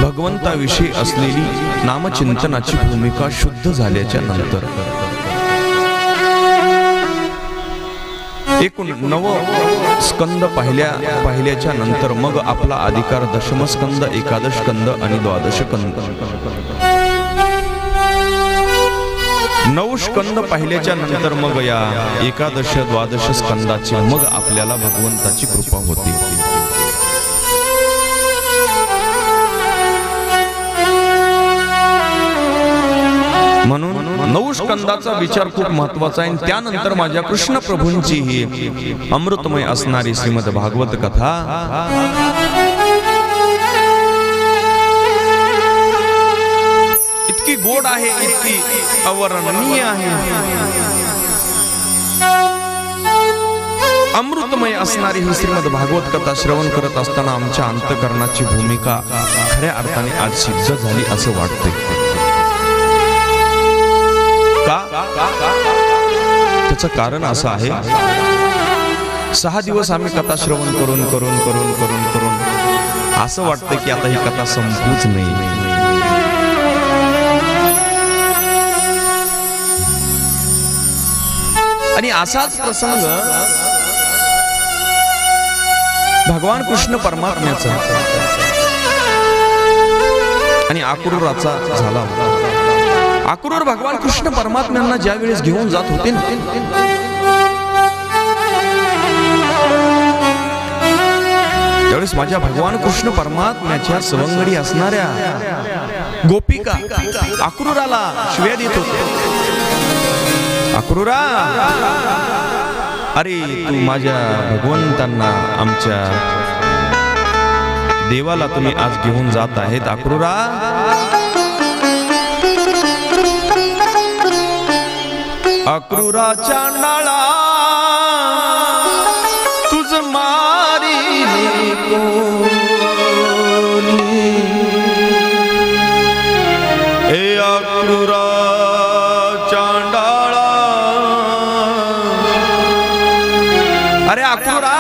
भगवंताविषयी असलेली नामचिंतनाची भूमिका शुद्ध झाल्याच्या नंतर एकूण 9 स्कंद पाहिल्याच्या नंतर मग आपला अधिकार दशमस्कंद, एकादश स्कंद आणि द्वादश स्कंद 9 स्कंद पाहिल्याच्या नंतर मग या एकादश द्वादश स्कंदाची मग आपल्याला भगवंताची कृपा होते. म्हणून 9 स्कंदाचा विचार खूप महत्वाचा आहे. त्यानंतर माझ्या कृष्ण प्रभूंची ही अमृतमय असणारी श्रीमद भागवत कथा इतकी गोड आहे, इतकी अवर्णनीय आहे. अमृतमय असणारी ही श्रीमद भागवत कथा श्रवण करत असताना आमच्या अंतःकरणाची भूमिका खऱ्या अर्थाने आज सिद्ध झाली असं वाटतंय. त्याचं कारण असं आहे, 6 दिवस आम्ही कथा श्रवण करून असं वाटतं की आता ही कथा संपूच नाही. आणि असाच प्रसंग भगवान कृष्ण परमात्म्याचा आणि अक्रूराचा झाला होता. अक्रूर भगवान कृष्ण परमात्म्यांना ज्या वेळेस घेऊन जात होते ना, त्यावेळेस माझ्या भगवान कृष्ण परमात्म्याच्या सवंगडी असणाऱ्या गोपिका अक्रूराला शिव्या देत होते. अक्रूरा, अरे तू माझ्या भगवंतांना, आमच्या देवाला तुम्ही आज घेऊन जात आहेत. अक्रूरा, अक्रूरा चांडाळा तुझ मारी ए अक्रूरा चांडाळा. अरे अक्रूरा,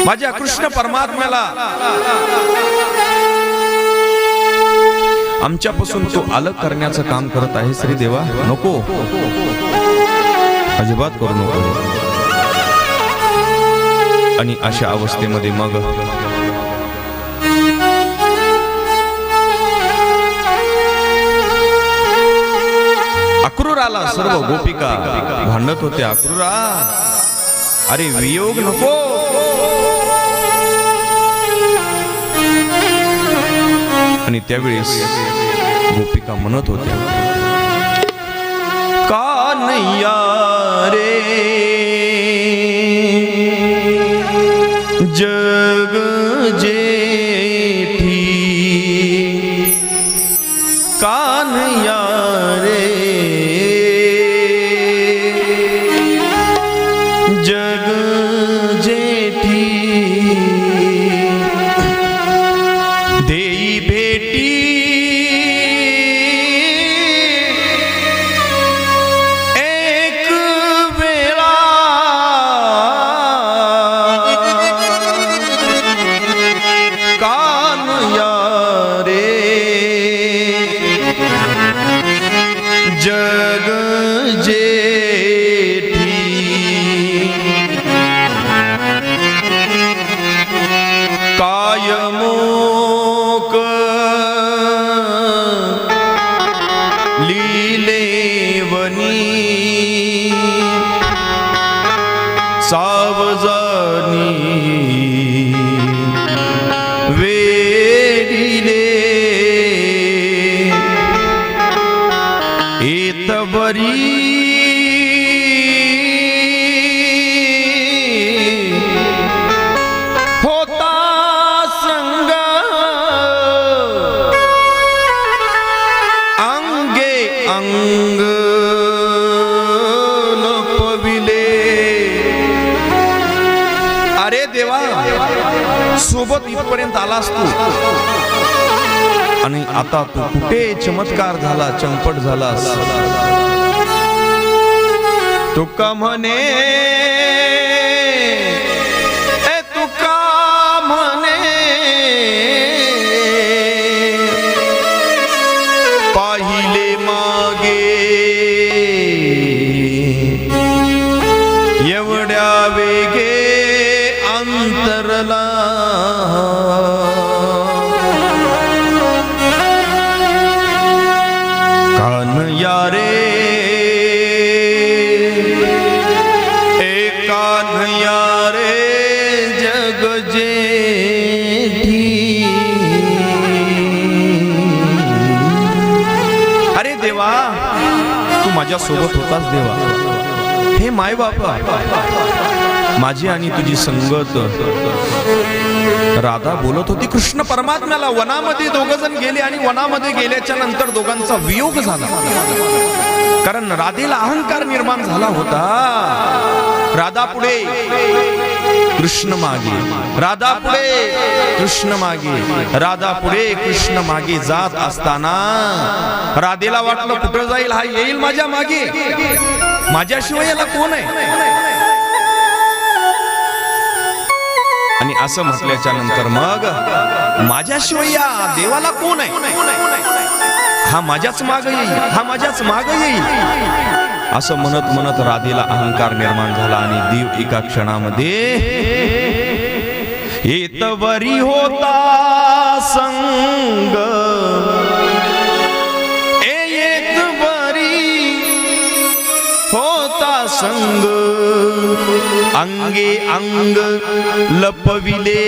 माझ्या कृष्ण परमात्म्याला आमच्यापासून तो अलग करण्याचं काम करत आहे. श्री देवा, नको, अजिबात करू नको. आणि अशा अवस्थेमध्ये मग अक्रूराला सर्व गोपिका भांडत होते. अक्रूरा, अरे वियोग नको. आणि त्यावेळेस गोपिका म्हणत होत्या, कान्हैया रे जग जेठी, कान्हैया रे जग जेठी, देई भेटी एक वेळा, कान्हैया रे जग जेठी, कायमोक लीलेवनी सावजानी वेडिले एतबरी होता संग अंगे अंग लपविले. अरे देवा, सोबत इथपर्यंत आलास तू, आणि आता तू कुठे चमत्कार झाला, चंपट झालास. तुका म्हणे, तुका म्हणे माझ्या सोबत होताच देवा. हे माय बापा, माझी आणि तुझी संगत. राधा बोलत होती कृष्ण परमात्म्याला. वनामध्ये दोघ जण गेले आणि वनामध्ये गेल्याच्या नंतर दोघांचा वियोग झाला. कारण राधेला अहंकार निर्माण झाला होता. राधा पुढे कृष्ण मागे, राधा पुढे कृष्ण मागे, राधा पुढे कृष्ण मागे जात असताना राधेला वाटलं कुठं जाईल हा, येईल माझ्या मागे, माझ्याशिवाय याला कोण आहे. आणि असं म्हटल्याच्या नंतर मग माझ्याशिवाय या देवाला कोण आहे, हा माझ्याच माग येईल, हा माझ्याच माग येईल. असं म्हणत म्हणत राधेला अहंकार निर्माण झाला आणि देव एका क्षणामध्ये येतवरी होता संग, येतवरी होता संग, अंगे अंग लपविले.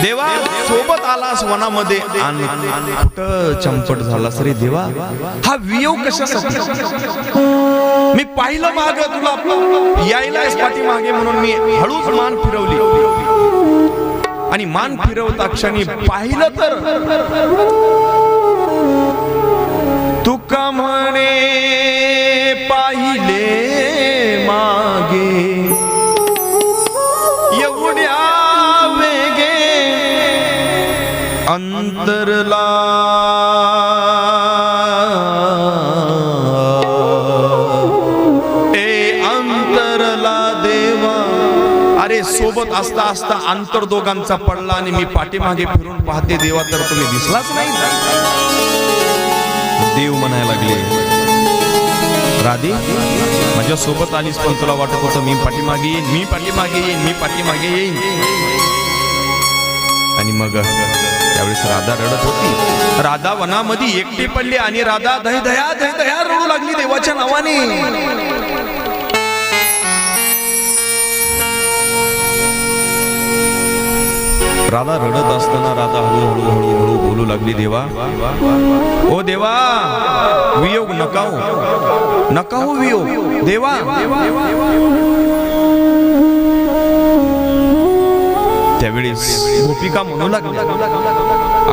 देवा सोबत आलास वनामध्ये आणि कुठं चंपट झालास रे देवा, हा वियोग कशासाठी. मी पाहिलं माग तुला यायलाच पाठी मागे म्हणून मी हळूच मान फिरवली आणि मान फिरवता क्षणी पाहिलं तर तुका म्हणे पाहिले मागे एवढ्या वेगे अंतरला. अंतरला देवा. अरे सोबत असता असता अंतर दोघांचा पडला आणि मी पाठीमागे फिरून पाहते देवा तर तुम्ही दिसलाच नाही. देव म्हणायला लागले राधे माझ्या सोबत आलीस पण तुला वाटत होतं मी पाठीमागे येईन, मी पाठीमागे येईन, मी पाठीमागे येईन. आणि मग त्यावेळेस राधा रडत होती. राधा वनामध्ये एकटी पडली आणि राधा दहदया दहदया रडू लागली देवाच्या नावाने. राधा रडत असताना राधा हळूहळू हळूहळू बोलू लागली देवा, ओ देवा वियोग नकाऊ, नकाऊ वियोग देवा. त्यावेळेस गोपिका म्हणू लागल्या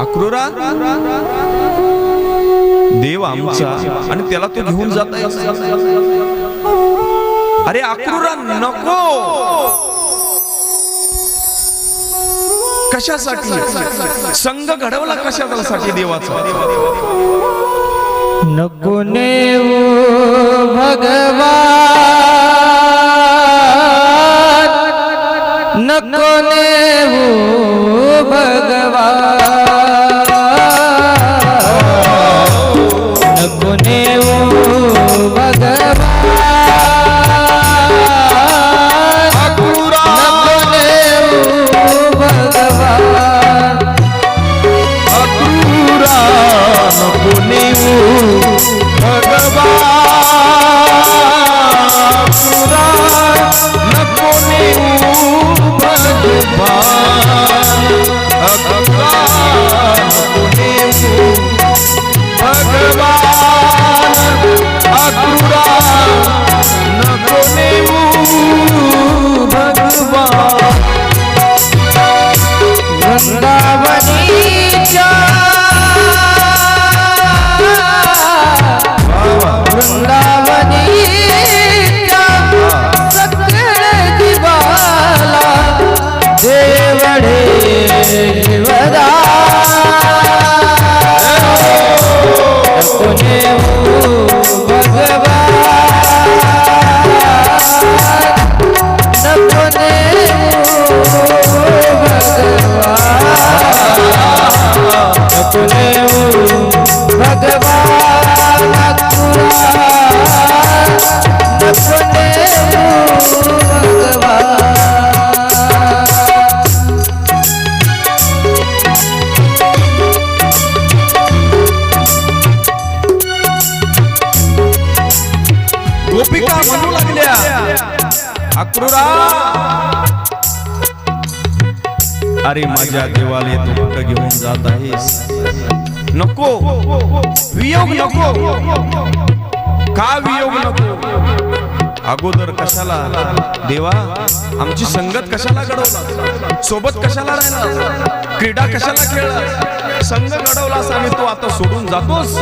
अक्रूरा देव आमचा आणि त्याला तू घेऊन जात आहेस. अरे अक्रूरा नको. कशासाठी संघ घडवला, कशासाठी देवाचा. नको नेऊ भगवान, नको नेऊ भगवान, नको नेऊ भगवान, गोपिका म्हणू लागल्या अक्रूरा अरे माझ्या देवाला तू कुठं घेऊन जात आहेस. नको वियोग नको. का वियोग नको? अगोदर कशाला देवा आमची संगत कशाला घडवला, सोबत कशाला राहिला, क्रीडा कशाला खेळला, संघ घडवलास आणि तू आता सोडून जातोस.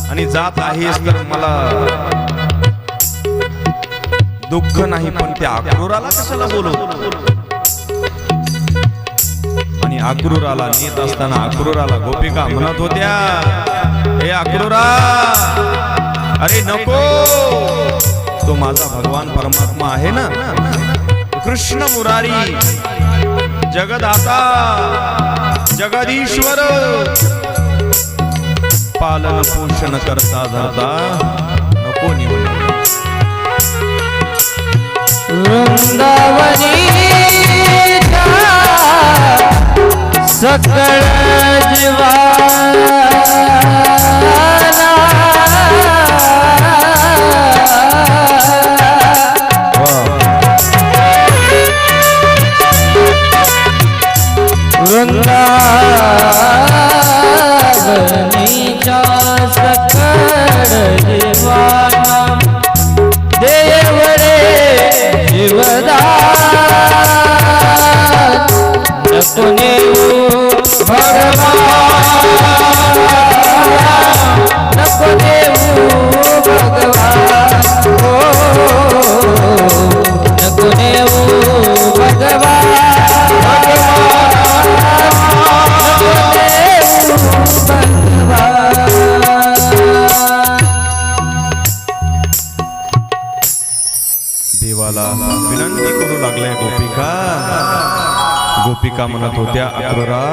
आणि जात आहेस तर मला दुःख नाही, पण त्या अक्रूराला कशाला बोलवतो. आणि अक्रूराला नेत असताना अक्रूराला गोपिका म्हणत होत्या, हे अक्रूरा अरे नको, तो माझा भगवान परमात्मा आहे ना, कृष्ण मुरारी जगदाता जगदीश्वर, पालन पोषण करता धरता नको निवड. वृंदावनी सकळ जीवाना वृंदावनीच्या सकळ जीवाना देवरे जीवदान नको नेऊ भगवान, नको नेऊ भगवान, हो नको नेऊ भगवान, देवाला विनंती करू लागल्या गोपिका. गोपिका म्हणत होत्या, अक्रूरा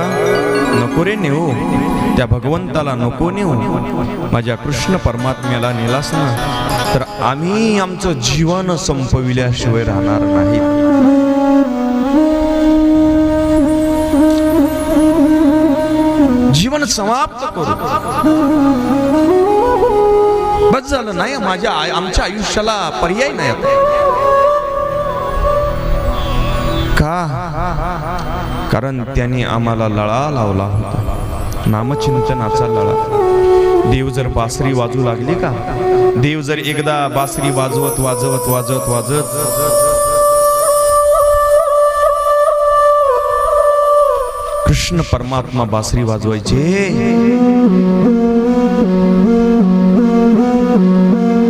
नको रे नेऊ, त्या भगवंताला नको नेऊ, माझ्या कृष्ण परमात्म्याला नेलास ना तर आम्ही आमचं जीवन संपविल्याशिवाय राहणार नाही. जीवन समाप्त करू, बस झालं. नाही आमच्या आयुष्याला पर्याय नाही आता. का? कारण त्यांनी आम्हाला लळा लावला होता, नामचिंतनाचा लळा. देव जर बासरी वाजू लागली का, देव जर एकदा बासरी वाजवत वाजवत वाजवत वाजत कृष्ण परमात्मा बासरी वाजवायचे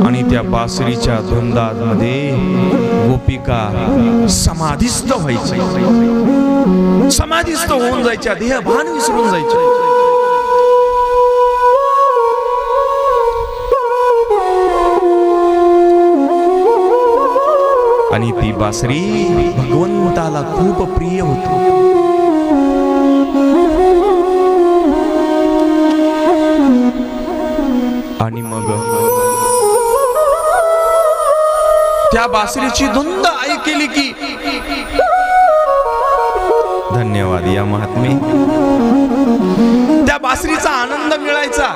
आणि त्या बासरीच्या धुंदामध्ये गोपिका समाधिस्थ व्हायचे, समाधिस्थ होऊन जायच्या, देह भान विसरून जायचे. आणि ती बासरी भगवंताला खूप प्रिय होती. आणि मग त्या बासरीची धुंद ऐकली की, धन्यवाद या महात्मे, त्या बासरीचा आनंद मिळायचा.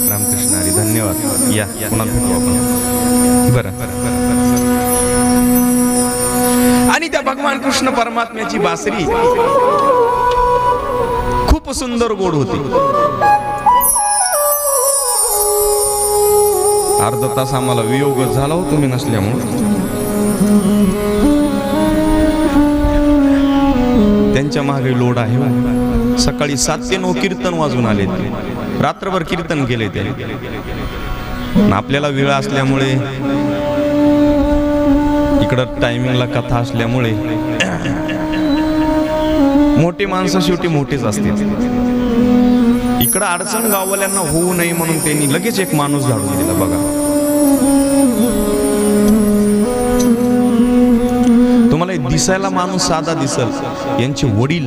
रामकृष्ण हरी, धन्यवाद. या पुन्हा भेटू आपण. बरं. आणि त्या भगवान कृष्ण परमात्म्याची बासरी खूप सुंदर गोड होती. अर्धा तास आम्हाला वियोग झाला हो तुम्ही नसल्यामुळे. त्यांच्या मागे लोड आहे. सकाळी 7 ते 9 कीर्तन वाजून आले, रात्रभर कीर्तन केले ते. आपल्याला वेळ असल्यामुळे, इकडं टायमिंगला कथा असल्यामुळे मोठी माणसं शेवटी मोठीच असतील. इकडं अडचण गाववाल्यांना होऊ नये म्हणून त्यांनी लगेच एक माणूस झाडून दिला. बघा, तुम्हाला दिसायला माणूस साधा दिसल, यांचे वडील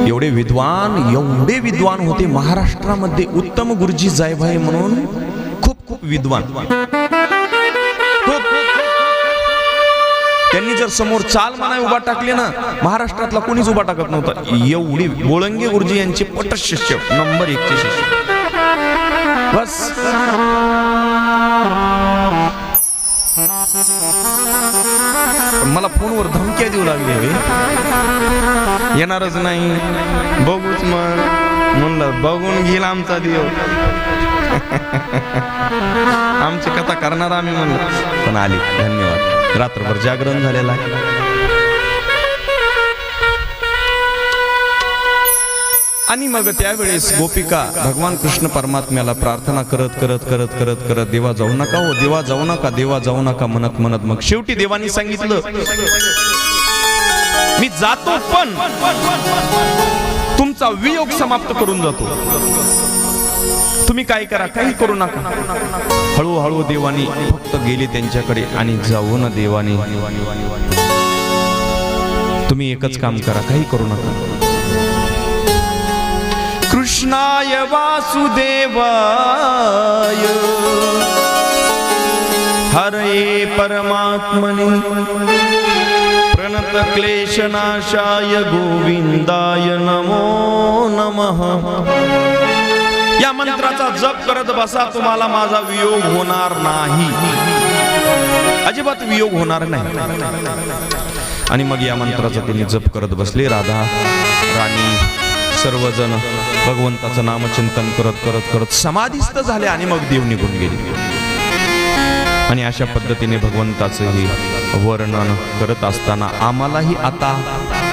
एवढे विद्वान होते. महाराष्ट्रामध्ये उत्तम गुरुजी जायभाई म्हणून खूप विद्वान. त्यांनी जर समोर चाल म्हणा उभा टाकले ना, महाराष्ट्रातला कोणीच उभा टाकत नव्हता. एवढी बोळंगे गुरुजी यांचे पट शिष्य, नंबर 1 चे शिष्य. बस मला फोनवर धमक्या देऊ लागले, येणारच नाही, बघूच मग. म्हणलं बघून घेईल आमचा देव, आमची कथा करणार आम्ही म्हणलं. पण आली, धन्यवाद. रात्रभर जागरण झालेला आहे. आणि मग त्यावेळेस गोपिका भगवान कृष्ण परमात्म्याला प्रार्थना करत करत करत करत करत देवा जाऊ नका, हो देवा जाऊ नका, देवा जाऊ नका म्हणत म्हणत मग शेवटी देवानी सांगितलं, मी जातो पण तुमचा वियोग समाप्त करून जातो. तुम्ही काय करा, काही करू नका. हळूहळू देवानी फक्त गेले त्यांच्याकडे आणि जाऊन देवानी, तुम्ही एकच काम करा, काही करू नका. कृष्णाय वासुदेवाय हरे परमात्मने प्रणत क्लेशनाशाय गोविंदाय नमो नमः. या मंत्राचा जप करत बसा, तुम्हाला माझा वियोग होणार नाही, अजिबात वियोग होणार नाही. आणि मग या मंत्राचा त्यांनी जप करत बसले. राधा राणी सर्वजण भगवंताचं नामचिंतन करत करत करत समाधीस्थ झाले आणि मग देव निघून गेले. आणि अशा पद्धतीने भगवंताचं हे वर्णन करत असताना आम्हालाही आता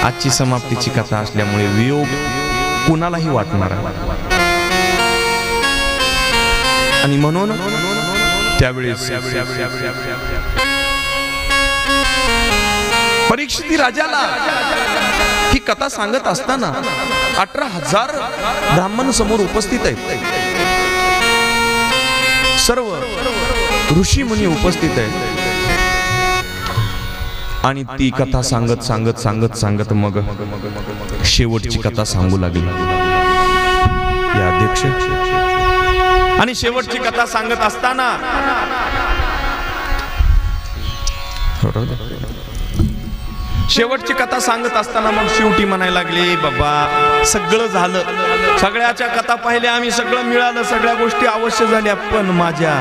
आजची समाप्तीची कथा असल्यामुळे वियोग कुणालाही वाटणार आहे. आणि म्हणून त्यावेळेस परीक्षित राजाला ही कथा सांगत असताना 18,000 ब्राह्मण समोर उपस्थित आहेत. सर्व ऋषी मुनी उपस्थित आहेत. आणि ती कथा सांगत सांगत सांगत सांगत मग शेवटची कथा सांगू लागली या अध्यक्ष. आणि शेवटची कथा सांगत असताना शेवटची कथा सांगत असताना मग शेवटी म्हणायला लागले, बाबा सगळं झालं, सगळ्याच्या कथा पाहिल्या आम्ही, सगळं मिळालं, सगळ्या गोष्टी अवश्य झाल्या, पण माझ्या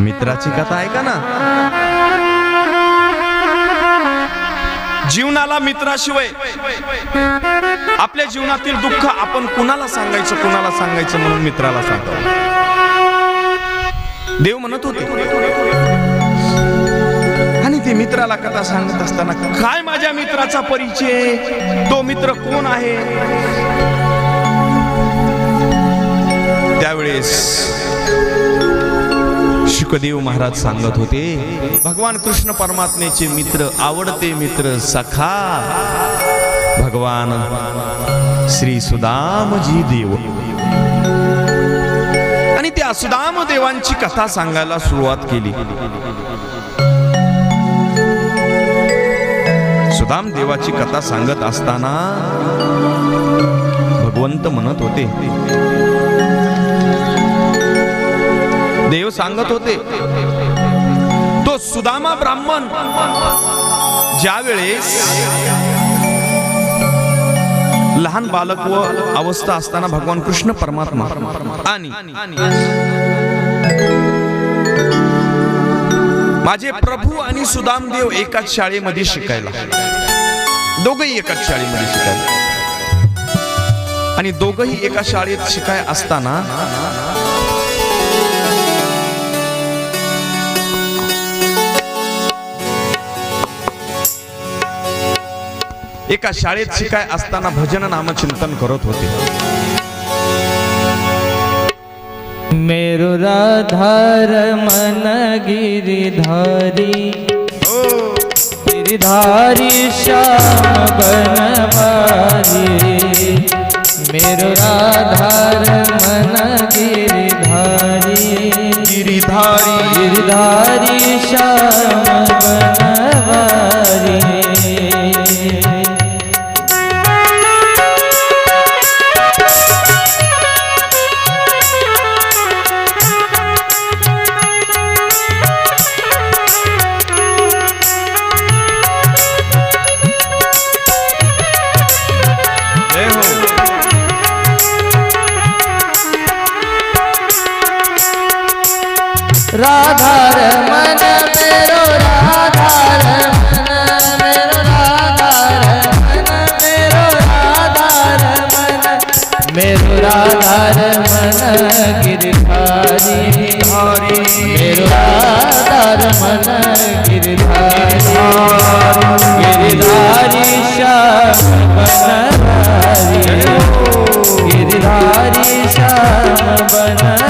मित्राची कथा ऐका ना. जीवनाला मित्राशिवाय आपल्या जीवनातील दुःख आपण कुणाला सांगायचं, कुणाला सांगायचं म्हणून मित्राला सांगावं. देव म्हणत होते. आणि ते मित्राला कथा सांगत असताना काय माझ्या मित्राचा परिचय, तो मित्र कोण आहे. त्यावेळेस शुकदेव महाराज सांगत होते, भगवान कृष्ण परमात्म्याचे मित्र, आवडते मित्र, सखा भगवान श्री सुदामजी देव. आणि त्या सुदाम देवांची कथा सांगायला सुरुवात केली. सुदाम देवाची कथा सांगत असताना भगवंत म्हणत होते, देव सांगत होते, तो सुदामा ब्राह्मण ज्या वेळेस लहान बालक व अवस्था असताना भगवान कृष्ण परमात्मा आणि माझे प्रभू आणि सुदामदेव एकाच शाळेमध्ये शिकायला, दोघही एकाच शाळेमध्ये शिकायला. आणि दोघही एका शाळेत शिकाय असताना एका शाळेत शिकाय असताना भजन नामचिंतन करत होते. मेरु राधार मन गिरिधारी, गिरिधारी श्याम बनवारी. मेरु राधार मन गिरिधारी, गिरिधारी गिरिधारी श्याम बनवारी. गिरधारी श्याम बनवारी गिरधारी श्याम बनवारी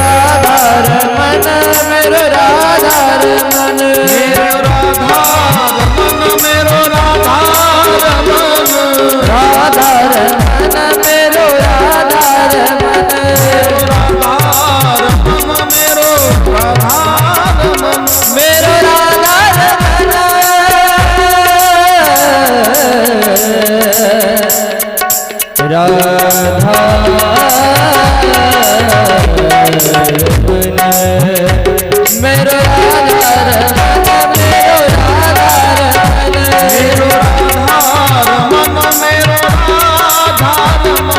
राधा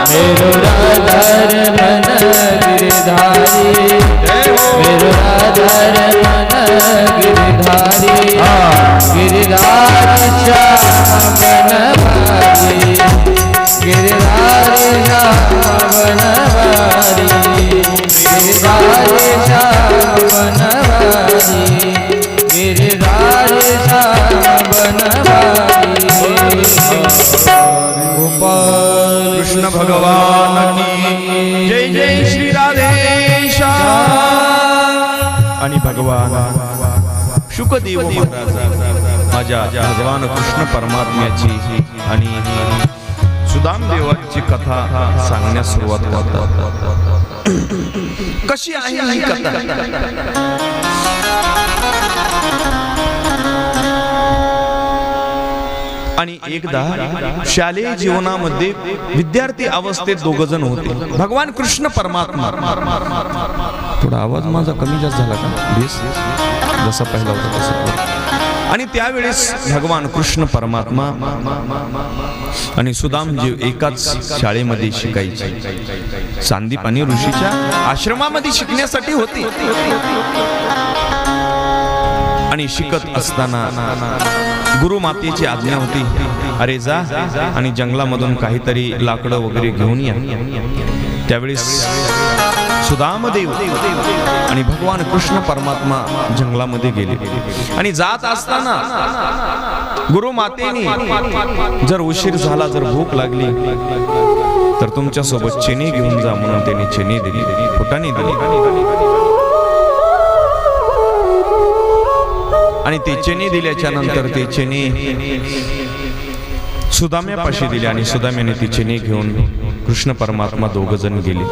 मेरो राधार मन गिरधारी मेरो राधार मन गिरधारी गिरधारी श्याम बनवारी गिरधारी श्याम बनवारी गिरधारी श्याम बनवारी गिरधारी श्याम बनवारी कृष्ण भगवान जय जय श्री राधेशा आणि भगवान शुकदेव माझ्या भगवान कृष्ण परमात्म्याची आणि सुदाम देवाची कथा सांगण्यास सुरुवात करतात. कशी आहे ही कथा? आणि एकदा शालेय जीवनामध्ये विद्यार्थी अवस्थेत दोघ जण होते. भगवान कृष्ण परमात्मा. थोडा आवाज माझा कमी जास्त झाला का? बेस जसा पहिला होता तसा. आणि त्यावेळेस भगवान कृष्ण परमात्मा आणि सुदामजीव एकाच शाळेमध्ये शिकायचे. सांदीपानी ऋषीच्या आश्रमामध्ये शिकण्यासाठी होते. आणि शिकत असताना गुरु मातेची आज्ञा होती, अरे जा आणि जंगलामधून काहीतरी लाकडं वगैरे घेऊन या. त्यावेळेस सुदामदेव आणि भगवान कृष्ण परमात्मा जंगलामध्ये गेले. आणि जात असताना गुरु मातेने जर उशीर झाला, जर भूक लागली तर तुमच्या सोबत चेनी घेऊन जा म्हणून त्यांनी चेनी दिली, फुटाणे दिली. आणि ते चेनी दिल्याच्या नंतर ते चेनी सुदाम्यापाशी दिले आणि सुदाम्याने ती चेनी घेऊन कृष्ण परमात्मा दोघ जण गेले.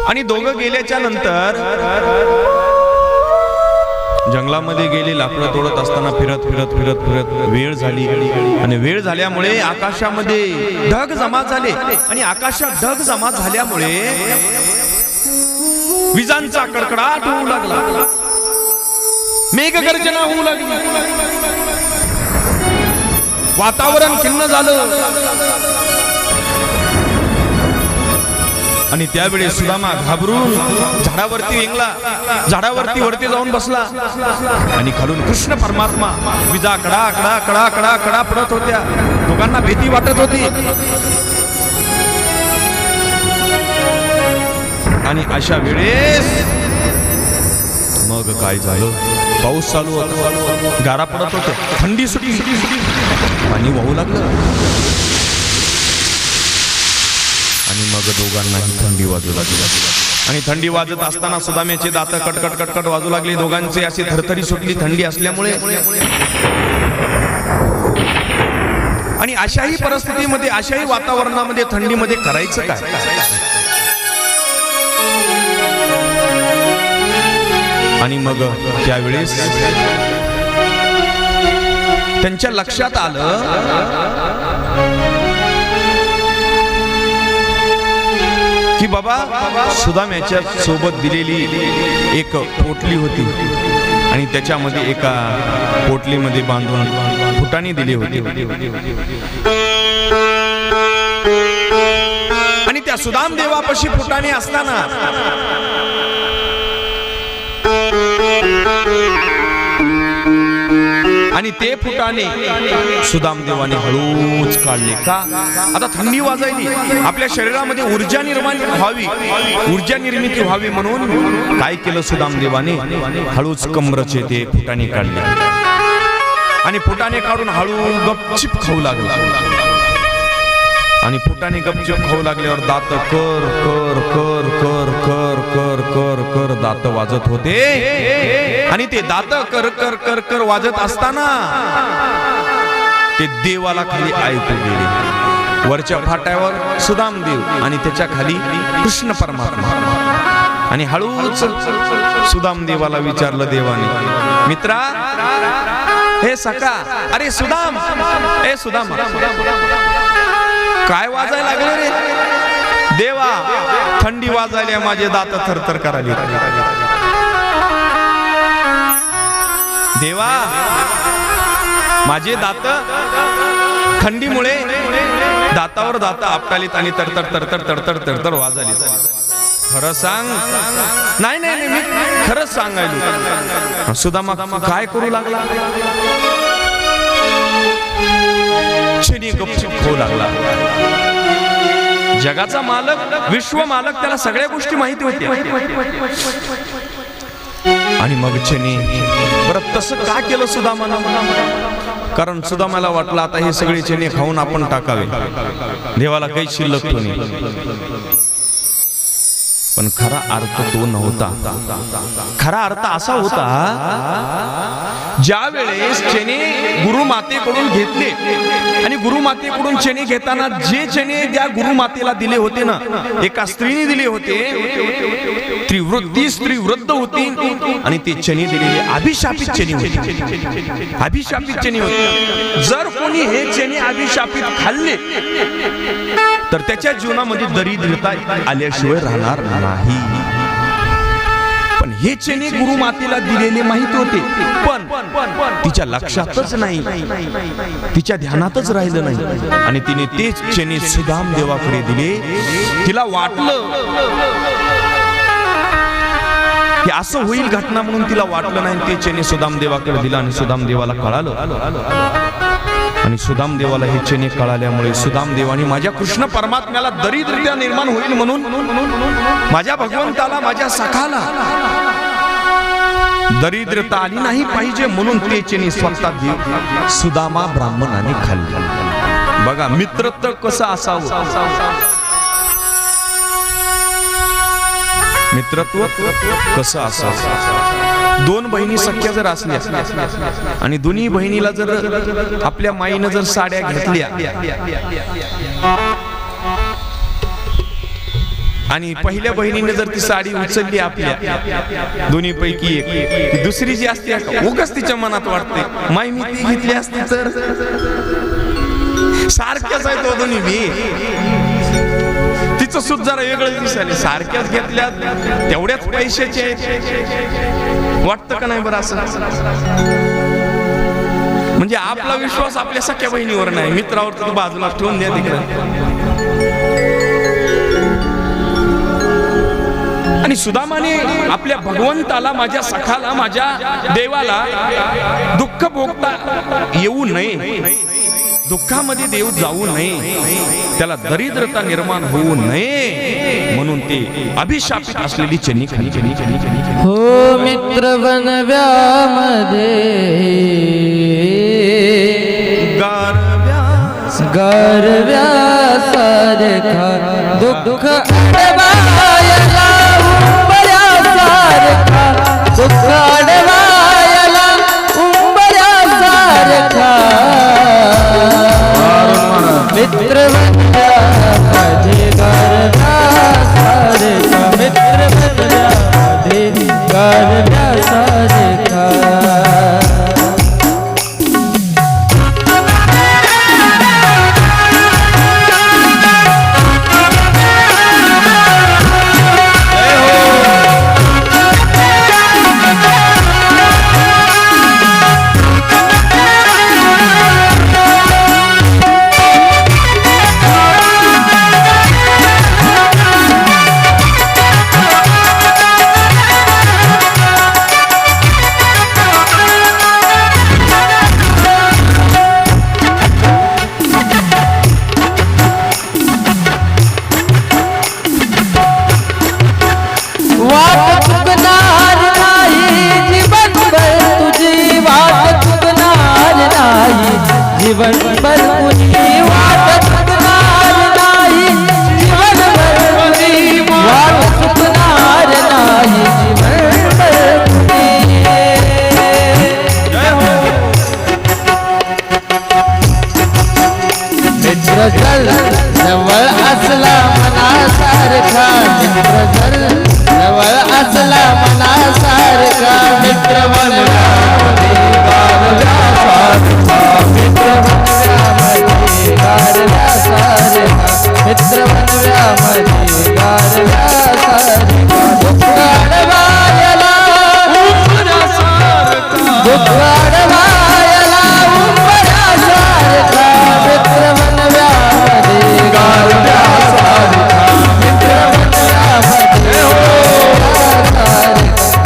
आणि दोघं गेल्याच्या नंतर जंगलामध्ये गेले. लाकडं तोडत असताना फिरत फिरत फिरत फिरत वेळ झाली. आणि वेळ झाल्यामुळे आकाशामध्ये ढग जमा झाले. आणि आकाशात ढग जमा झाल्यामुळे विजांचा कडकडाट होऊ लागला, मेघगर्जना होऊ लागली, वातावरण खिन्न झालं. आणि त्यावेळी सुदामा घाबरून झाडावरती वेंगला, झाडावरती वरती जाऊन बसला. आणि खालून कृष्ण परमात्मा विजा कडा कडा कडा कडा कडा पडत होत्या. दोघांना भीती वाटत होती. आणि अशा वेळेस मग काय झालं? पाऊस चालू होता, गारा पडत होते, थंडी सुटी, पाणी वाहू लागलं. आणि मग दोघांनाही थंडी वाजू लागली. आणि थंडी वाजत असताना सुदाम्याचे दात कटकट कटकट वाजू लागले. दोघांचे अशी थरथरी सुटली थंडी असल्यामुळे. आणि अशाही परिस्थितीमध्ये, अशाही वातावरणामध्ये, थंडीमध्ये करायचं काय? आणि मग त्यावेळेस त्यांच्या लक्षात आलं की बाबा सुदाम्याच्या सोबत दिलेली एक पोटली होती आणि त्याच्यामध्ये एका पोटलीमध्ये बांधून फुटाणे दिले होते आणि त्या सुदाम देवापाशी फुटाणे असताना आणि ते फुटाणे सुदाम देवाने हळूच काढले का? आता थंडी वाजायली, आपल्या शरीरामध्ये ऊर्जा निर्माण व्हावी, ऊर्जा निर्मिती व्हावी म्हणून काय केलं सुदाम देवाने? हळूच कमरचे ते फुटाणे काढले आणि फुटाणे काढून हळू गपचिप खाऊ लागला आणि फुटाणे गपचिप खाऊ लागल्यावर दात कर कर कर कर कर कर कर कर दात वाजत होते आणि ते दात कर कर कर कर वाजत असताना ते देवाला खाली ऐकू गेले. वरच्या फाट्यावर सुदाम देव आणि त्याच्या खाली कृष्ण परमात्मा आणि हळूच सुदाम देवाला विचारलं देवाने, मित्रा हे सखा, अरे सुदाम, हे सुदाम काय वाजायला लागले रे? देवा थंडी वाजायला, माझे दात थरथर करायला. देवा माझे दात थंडीमुळे दातावर दात आपटालीत आणि तरतर तरतर तरतर तरतर वाजाली. खरं सांग. नाही नाही मी खरंच सांगायलो. सुदामा काय करू लागला? क्षणी गपचिप खाऊ लागला. जगाचा मालक, विश्व मालक, त्याला सगळ्या गोष्टी माहिती होत्या आणि मग क्षणी बरं तसं का केलं सुदामानं? कारण सुदामाला वाटलं आता हे सगळे चणे खाऊन आपण टाकावे, देवाला काही शिल्लक नाही. पण खरा अर्थ तो नव्हता. खरा अर्थ असा होता, ज्या वेळेस चणे गुरुमातेकडून घेतले आणि गुरुमातेकडून चणे घेताना जे चणे त्या गुरुमातेला दिले होते ना, एका स्त्रीने दिले होते, ती स्त्री वृद्ध होती आणि ते चणे दिलेले अभिशापित चणे होते. अभिशापित चणे होते. जर कोणी हे चणे अभिशापित खाल्ले तर त्याच्या जीवनामध्ये दरिद्रता आल्याशिवाय राहणार नाही. पण हे चणे गुरुमातेला दिलेले माहिती होते, पण तिच्या लक्षातच नाही, तिच्या ध्यानातच राहिलं नाही आणि तिने तेच चणे सुदाम देवाकडे दिले. तिला वाटलं की असं होईल घटना म्हणून तिला वाटलं नाही. ते चणे सुदाम देवाकडे दिला आणि सुदाम देवाला कळालं आणि सुदाम देवाला हे चणे कळाल्यामुळे सुदाम देवाने माझ्या कृष्ण परमात्म्याला दरिद्रता निर्माण होईल म्हणून, माझ्या भगवंताला, माझ्या सखाला दरिद्रता आली नाही पाहिजे म्हणून ते चणे स्वतः सुदामा ब्राह्मणाने खाल्ले. बघा मित्रत्व कसं असावं, मित्रत्व कसं असावं. दोन बहिणी सख्या जर असल्या आणि दोन्ही बहिणीला जर आपल्या माईनं जर साड्या घेतल्या आणि पहिल्या बहिणीने जर ती साडी उचलली आपल्या दोन्ही पैकी एक, ती दुसरी जी असते उगाच तिच्या मनात वाटते, माई मी ती घेतली असती तर. सारख्याच आहे तो दोन्ही बी, तिचं सुद्धा जरा वेगळं दिसायला. सारख्याच घेतल्या, तेवढ्याच पैशाचे, वाटतं का नाही बरं असं? म्हणजे आपला विश्वास आपल्या सख्या बहिणीवर नाही, मित्रावर तर बाजूला ठेवून द्या तिकडे. आणि सुदामाने आपल्या भगवंताला, माझ्या सखाला, माझ्या देवाला दुःख भोगता येऊ नये, दुःखामध्ये देव जाऊ नये, त्याला दरिद्रता निर्माण होऊ नये म्हणून ते अभिशापित असलेली चणी खाली. हो मित्र बनव्यामध्ये गारव्या सारखा दुःख अडवायला, उंबऱ्या सारखा दुःख अडवायला, उंबऱ्या सारखा मित्र बनव्यामध्ये गारव्या सारखा, मित्र बनव्यामध्ये गारव्या सारखा. जीवनभर कुणी वाट चुकणार नाही, जीवनभर कुणी वाट चुकणार नाही, जीवनभर कुणी. मित्र चल जवळ असला मनासारखा, मित्र चल जवळ असला मनासारखा, मित्र बनव्यामध्ये गारव्यासारखा, मित्र बनव्यामध्ये गारव्यासारखा, मित्र बनव्यामध्ये गारव्यासारखा. दुःख अडवायला दुःख अडवायला उंबरासारखा, मित्र बनव्यामध्ये गारव्यासारखा, मित्र बनव्यामध्ये गारव्यासारखा,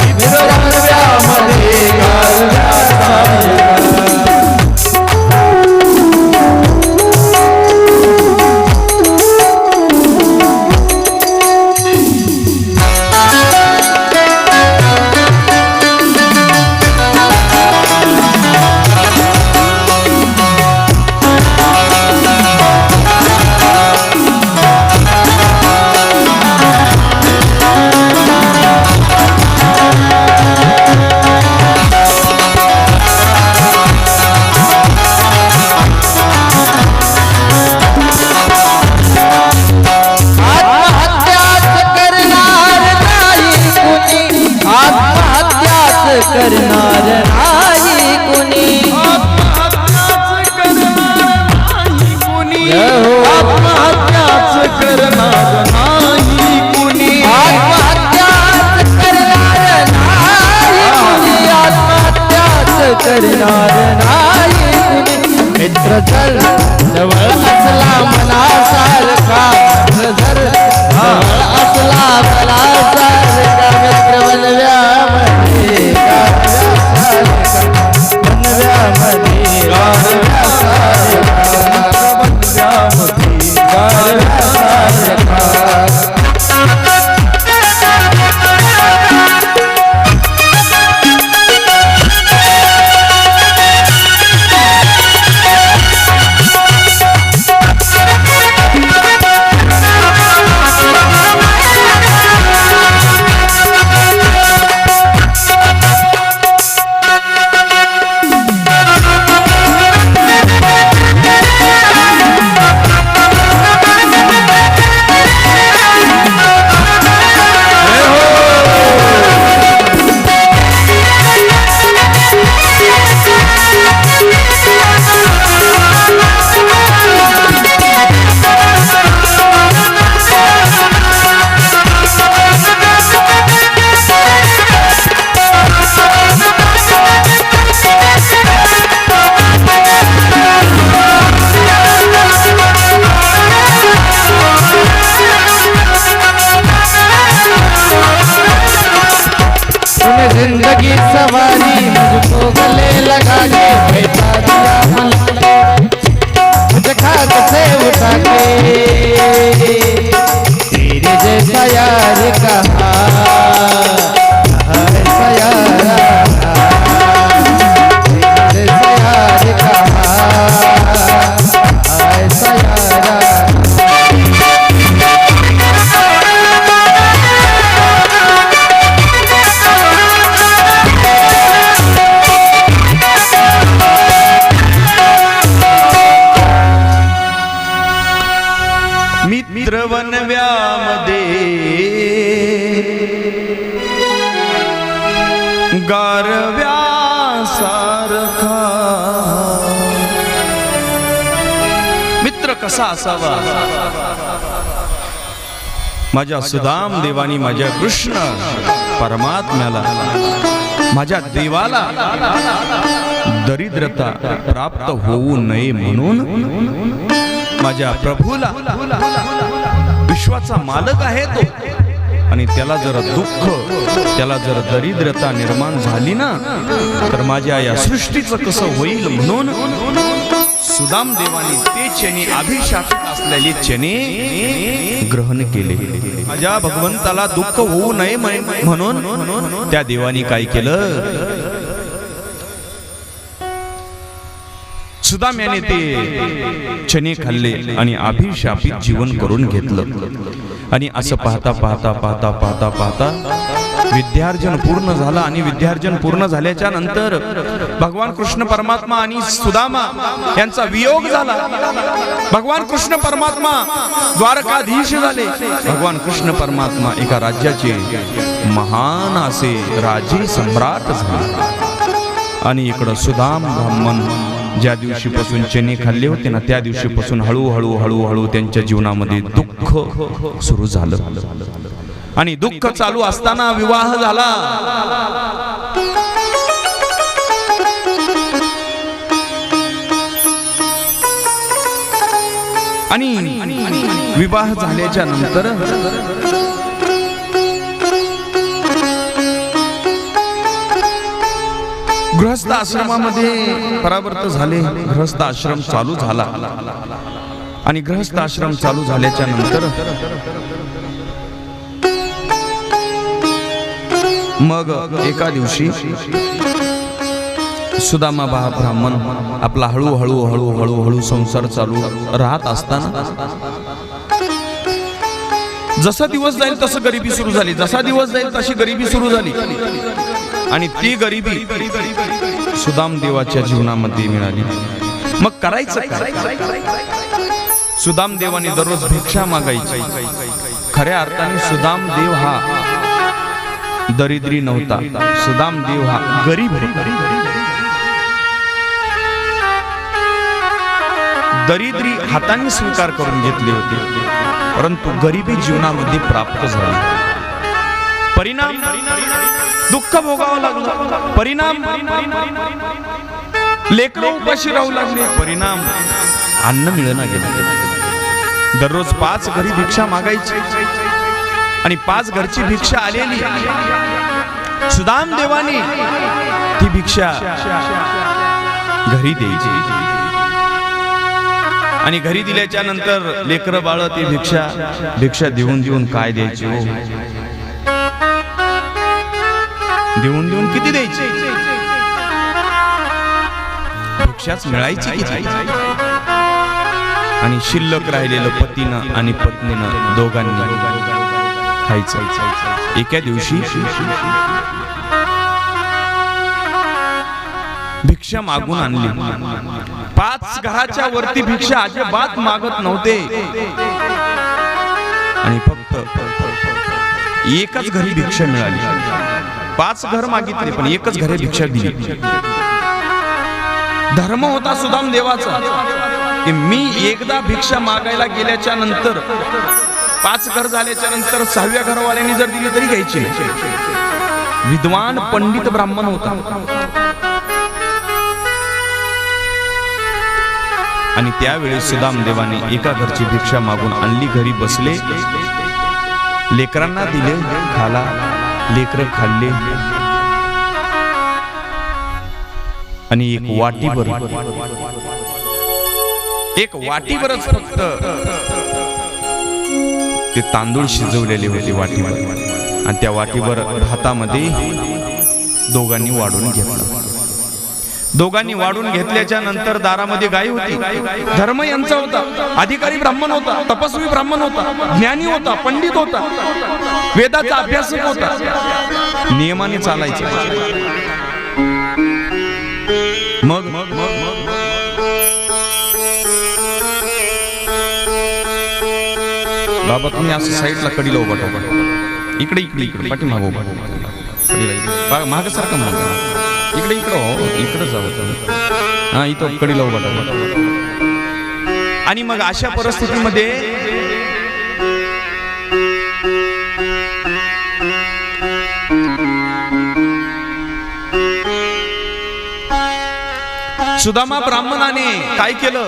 मित्र बनव्यामध्ये गारव्यासारखा. करणार नाही कुणी, आत्महत्याच करणार नाही कुणी, आत्महत्याच करणार नाही कुणी, आत्महत्याच करणार नाही कुणी. मित्र चल जवळ असला मनासारखा, जर जवळ असला मनासारखा, मित्र बनव्यामध्ये बनव्यामध्ये गारव्यासारखा, बनव्यामध्ये गारव्यासारखा. जिंदगी सवारी मुझको गले लगा के बैठा दिया मन, मुझे खाक से उठा के तेरे जैसा यार कहा, ऐसा यार तेरे जैसा यार कहा, ऐसा यार. मित्र वनव्यामध्ये गारव्यासारखा, मित्र कसा असावा. माझ्या सुदाम देवानी माझ्या कृष्ण परमात्म्याला, माझ्या देवाला दरिद्रता प्राप्त होऊ नये म्हणून माझ्या प्रभूला, विश्वाचा मालक आहे तो, आणि त्याला जर दुःख, त्याला जर दरिद्रता निर्माण झाली ना, तर माझ्या या सृष्टीचं कसं होईल म्हणून सुदाम देवानी ते चने, अभिशापित असलेले चने ग्रहण केले. माझ्या भगवंताला दुःख होऊ नये म्हणून त्या देवानी काय केलं, सुदाम्याने ते चणे खाल्ले आणि अभिशापित जीवन करून घेतलं. आणि असं पाहता पाहता पाहता पाहता पाहता विद्यार्जन पूर्ण झालं. आणि विद्यार्जन पूर्ण झाल्याच्या नंतर भगवान कृष्ण परमात्मा आणि सुदामा यांचा वियोग झाला. भगवान कृष्ण परमात्मा द्वारकाधीश झाले. भगवान कृष्ण परमात्मा एका राज्याचे महान असे राजे सम्राट झाले. आणि इकडं सुदाम ब्राह्मण ज्या दिवशीपासून चणे खाल्ले होते ना, त्या दिवशीपासून हळूहळू हळूहळू त्यांच्या जीवनामध्ये दुःख सुरू झालं. आणि दुःख चालू असताना विवाह झाला. आणि विवाह झाल्याच्या नंतर गृहस्थ आश्रमामध्ये परावर्त झाले. गृहस्थ आश्रम चालू झाला. आणि गृहस्थ आश्रम चालू झाल्याच्या नंतर मग एका दिवशी सुदामा ब्राह्मण आपला हळूहळू हळूहळू हळू संसार चालू राहत असताना जसा दिवस जाईल तसं गरिबी सुरू झाली. जसा दिवस जाईल तशी गरिबी सुरू झाली. आणि ती गरिबी सुदाम देवाच्या जीवनामध्ये मिळाली. मग करायचं काय? सुदाम देवाने दररोज भिक्षा मागायची. खऱ्या अर्थाने सुदाम देव हा दरिद्री नव्हता. सुदाम देव हा गरीब होता. दरिद्री हाताने स्वीकार करून घेतले होते, परंतु गरिबी जीवनामध्ये प्राप्त झाली. परिणाम दुःख भोगावं लागलं. परिणाम लेकरं उपाशी राहू लागले. परिणाम अन्न मिळेना गेलं. दररोज 5 घरी भिक्षा मागायची आणि 5 घरची भिक्षा आलेली. सुदाम देवाने ती भिक्षा घरी द्यायची. आणि घरी दिल्याच्या नंतर लेकरं बाळ ती भिक्षा देऊन देऊन काय द्यायची हो? देऊन देऊन किती द्यायची? भिक्षाच मिळायची किती? आणि शिल्लक राहिलेलं पतीनं आणि पत्नीनं दोघांनी खायचं. एका दिवशी भिक्षा मागून आणली. 5 घराच्या वरती भिक्षा अजिबात मागत नव्हते. आणि फक्त एकच घरी भिक्षा मिळाली. 5 घर मागितले पण एकच घरी भिक्षा दिली. धर्म होता सुदाम देवाचा की मी एकदा भिक्षा मागायला गेल्याच्या नंतर 5 घर झाल्याच्या नंतर 6व्या घरवाल्याने जर दिली तरी घ्यायची. विद्वान पंडित ब्राह्मण होता. आणि त्यावेळेस सुदाम देवाने एका घरची भिक्षा मागून आणली. घरी बसले, लेकरांना दिले खाला. लेकर खाल्ले. आणि एक वाटीवरच फक्त ते तांदूळ शिजवलेले होते वाटीवर. आणि त्या वाटीवर भातामध्ये दोघांनी वाढून घेतलं. दोघांनी वाढून घेतल्याच्या नंतर दारामध्ये गाय होती. धर्म यांचा होता. अधिकारी ब्राह्मण होता. तपस्वी ब्राह्मण होता. ज्ञानी होता. पंडित होता. वेदाचा अभ्यासक होता. नियमाने चालायचे. मग बाबा तुम्ही असं साईडला कडीला उभा ठेवा. इकडे इकडे इकडे पाठीमागं उभा ठेवा. मागं सारखं म्हणा. इकडे इकडं हो, इकडं जावं. हा, इथं कडीला उभा ठेवा. आणि मग अशा परिस्थितीमध्ये सुदामा ब्राह्मणाने काय केलं?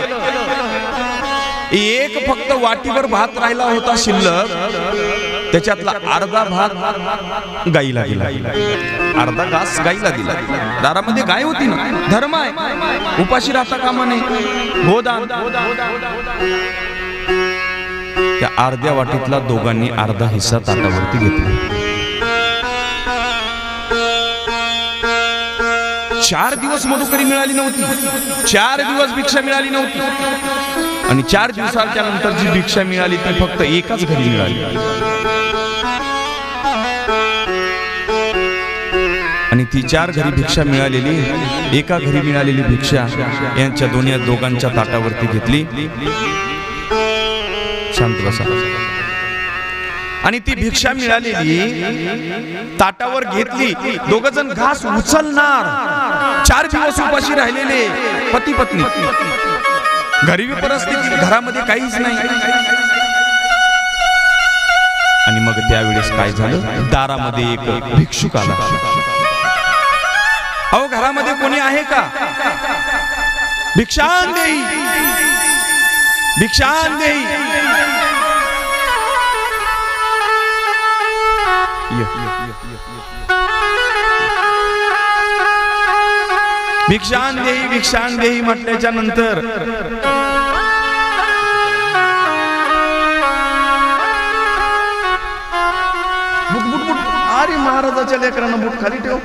एक फक्त वाटीवर भात राहिला होता शिल्लक. त्याच्यातला अर्धा भात गाईला दिला. अर्धा घास गाईला दिला. दारामध्ये गाय होती ना. धर्म आहे. उपाशी राहता कामा नये. गोदान. त्या अर्ध्या वाटीतला दोघांनी अर्धा हिस्सा ताटावरती घेतला. 4 दिवस मधुकरी मिळाली नव्हती, 4 दिवस भिक्षा मिळाली नव्हती, आणि 4 दिवसाच्या नंतर जी भिक्षा मिळाली ती फक्त एकाच घरी मिळाली. आणि ती 4 घरी भिक्षा मिळालेली, एका घरी मिळालेली भिक्षा यांच्या दोघांच्या ताटावरती घेतली. शांत बसा. आणि ती भिक्षा मिळालेली ताटावर घेतली, दोघ जण घास उचलणार. 4 दिवस उपाशी राहिलेले पती पत्नी, गरीबी परिस्थिती, घरामध्ये काहीच नाही. आणि मग त्यावेळेस काय झालं, दारामध्ये एक भिक्षुक आला. अहो घरामध्ये कोणी आहे का, भिक्षान देई, भिक्षान देई. भिक्षान देई, भिक्षान देई म्हटल्याच्या नंतर बुट बुट बुट, अरे महाराजाच्या लेकरांना बुट खाली ठेव.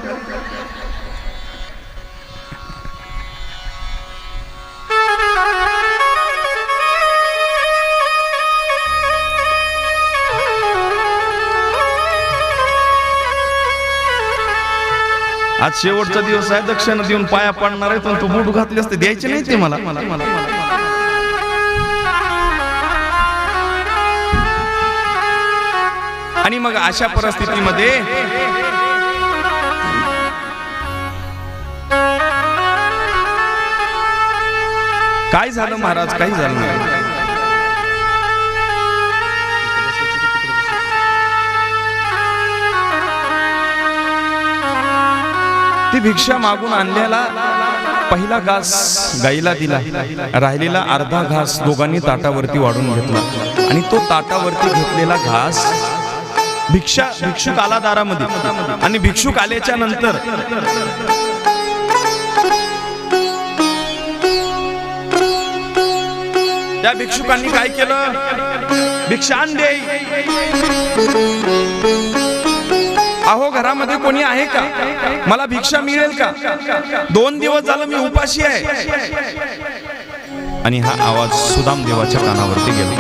आज शेवटचा दिवस आहे, दक्षिणा देऊन पाया पडणार आहे, पण तू बूट घातले असते द्यायचे नाही ते मला. आणि मग अशा परिस्थितीमध्ये काय झालं महाराज, काही झालं नाही. ती भिक्षा मागून आणलेला पहिला घास गाईला दिला, राहिलेला अर्धा घास दोघांनी ताटावरती वाढून घेतला. आणि तो ताटावरती घेतलेला घास भिक्षुक आला दारामध्ये. आणि भिक्षुक आल्याच्या नंतर त्या भिक्षुकांनी काय केलं, भिक्षान देई, अहो घरामध्ये कोणी आहे का, मला भिक्षा मिळेल का, 2 दिवस झालं मी उपाशी आहे. आणि हा आवाज सुदाम देवाच्या कानावरती गेला.